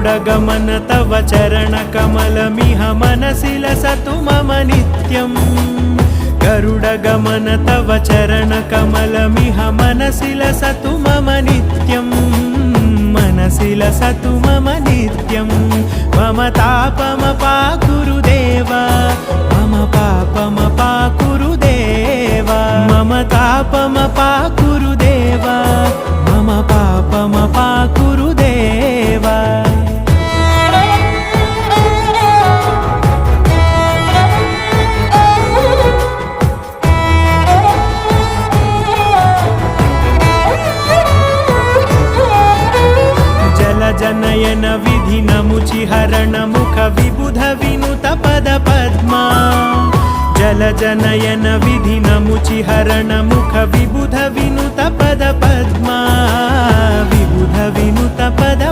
गरुडगमन तव चरणकमलमिह मनसि लसतु मम नित्यम् गरुडगमन तव चरणकमलमिह मनसि लसतु मम नित्यम् मनसि लसतु मम नित्यम् मम तापमपाकुरु देव मम पापमपाकुरु देव मम तापमपाकुरु देव मम पापमपाकुरु देव जनयन विधिनमुचिहरण मुख विबुध विनुत पद पद्मा जल जनयन विधिनमुचिहरण मुख विबुध विनुत पद पद्मा विबुध विनुत पद